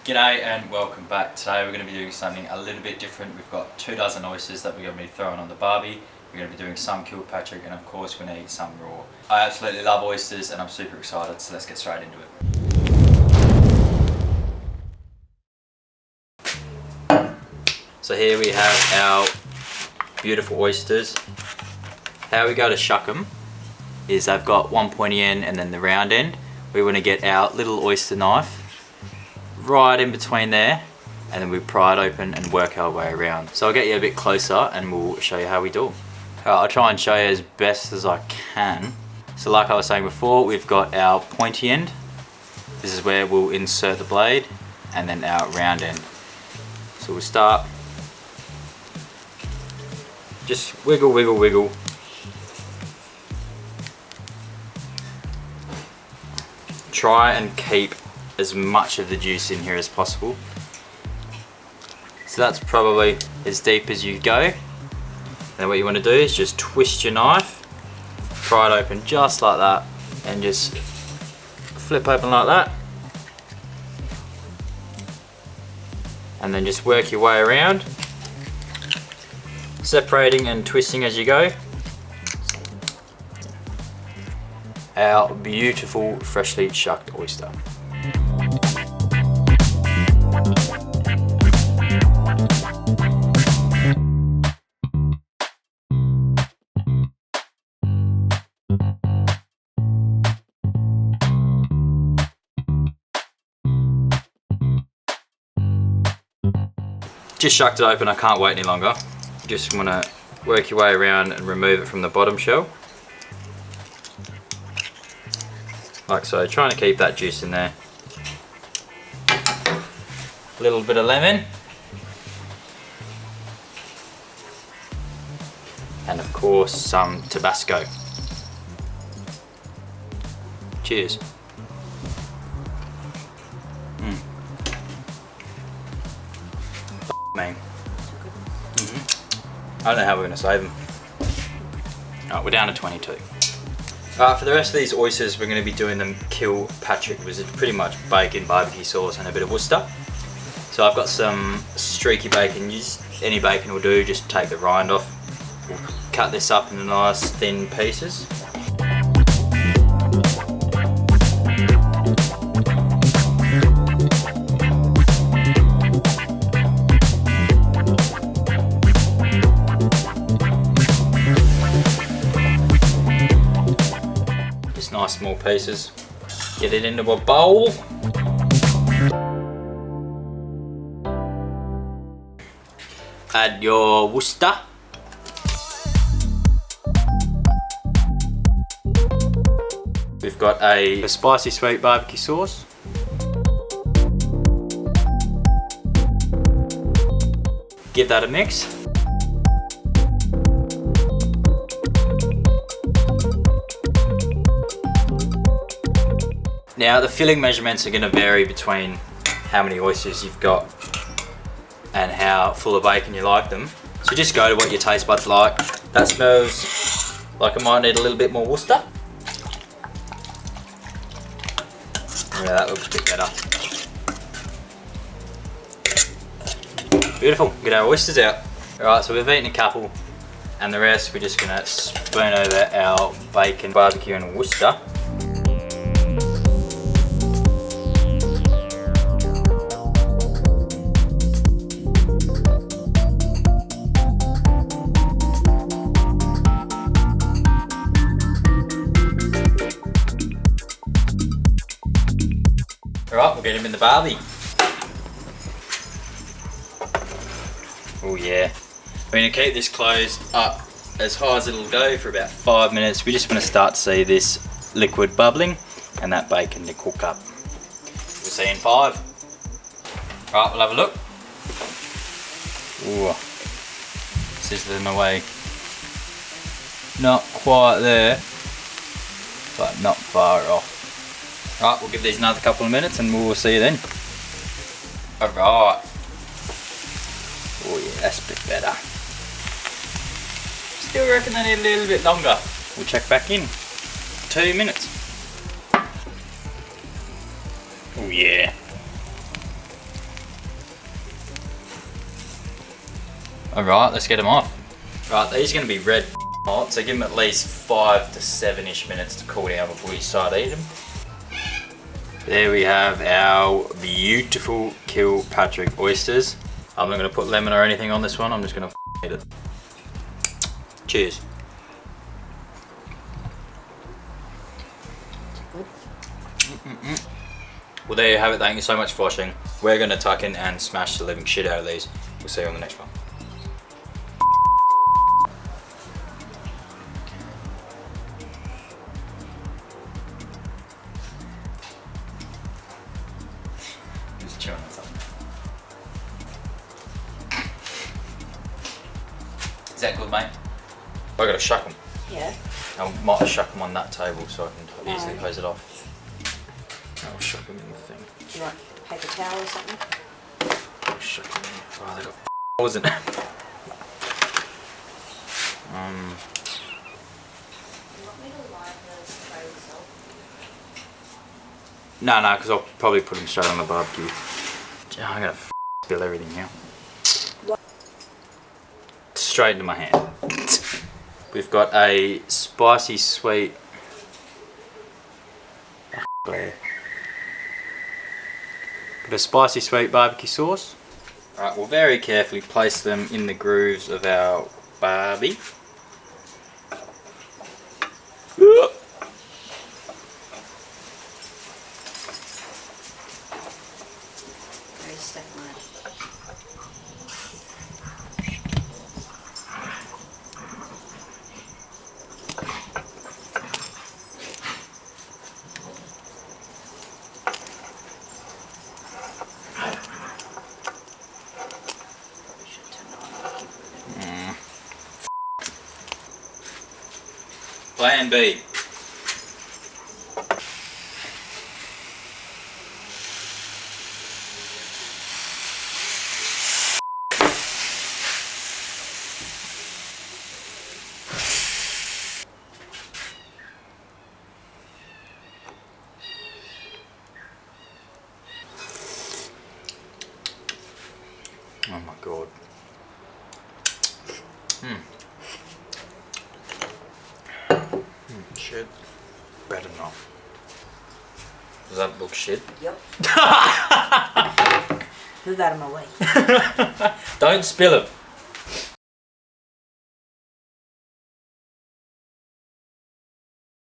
G'day and welcome back. Today we're going to be doing something a little bit different. We've got 2 dozen oysters that we're going to be throwing on the barbie. We're going to be doing some Kilpatrick and of course we're going to eat some raw. I absolutely love oysters and I'm super excited, so let's get straight into it. So here we have our beautiful oysters. How we go to shuck them is they've got one pointy end and then the round end. We want to get our little oyster knife right in between there, and then we pry it open and work our way around. So I'll get you a bit closer and we'll show you how we do. I'll try and show you as best as I can. So like I was saying before, we've got our pointy end. This is where we'll insert the blade, and then our round end. So we'll start, just wiggle, wiggle, wiggle. Try and keep as much of the juice in here as possible. So that's probably as deep as you go. And then what you want to do is just twist your knife, pry it open just like that, and just flip open like that. And then just work your way around, separating and twisting as you go. Our beautiful freshly shucked oyster. Just shucked it open, I can't wait any longer. Just want to work your way around and remove it from the bottom shell. Like so, trying to keep that juice in there. A little bit of lemon. And of course some Tabasco. Cheers. Man. I don't know how we're going to save them. Alright, we're down to 22. For the rest of these oysters, we're going to be doing them Kilpatrick, which is pretty much bacon, barbecue sauce and a bit of Worcester. So I've got some streaky bacon, any bacon will do, just take the rind off. We'll cut this up into nice thin pieces. Nice small pieces. Get it into a bowl. Add your Worcester. We've got a spicy sweet barbecue sauce. Give that a mix. Now the filling measurements are going to vary between how many oysters you've got and how full of bacon you like them. So just go to what your taste buds like. That smells like I might need a little bit more Worcester. Yeah, that looks a bit better. Beautiful, get our oysters out. Alright, so we've eaten a couple and the rest we're just going to spoon over our bacon, barbecue and Worcester. Alright, we'll get him in the barbie. Oh yeah. We're going to keep this closed up as high as it'll go for about 5 minutes. We just want to start to see this liquid bubbling and that bacon to cook up. We'll see in 5. Right, we'll have a look. Ooh, sizzling away. Not quite there, but not far off. Right, we'll give these another couple of minutes and we'll see you then. Alright. Oh yeah, that's a bit better. Still reckon they need a little bit longer. We'll check back in. 2 minutes. Oh yeah. Alright, let's get them off. Right, these are going to be red hot, so give them at least 5 to 7-ish minutes to cool down before you start eating them. There we have our beautiful Kilpatrick oysters. I'm not going to put lemon or anything on this one, I'm just going to eat it. Cheers. Well, there you have it. Thank you so much for watching. We're going to tuck in and smash the living shit out of these. We'll see you on the next one. Just chewing on something. Is that good, mate? I got to shuck them. Yeah. I might shuck them on that table so I can easily close it off. I'll shuck them in the thing. Do you want a paper towel or something? I'll shuck them in. Oh, they got holes in it. No, because I'll probably put them straight on the barbecue. I'm gonna spill everything here. Straight into my hand. We've got a spicy sweet. Got a spicy sweet barbecue sauce. Alright, we'll very carefully place them in the grooves of our barbie. Very stuck mine. Plan B. Oh my god. Shit. Better not. Does that look shit? Yep. Move out of my way. Don't spill it.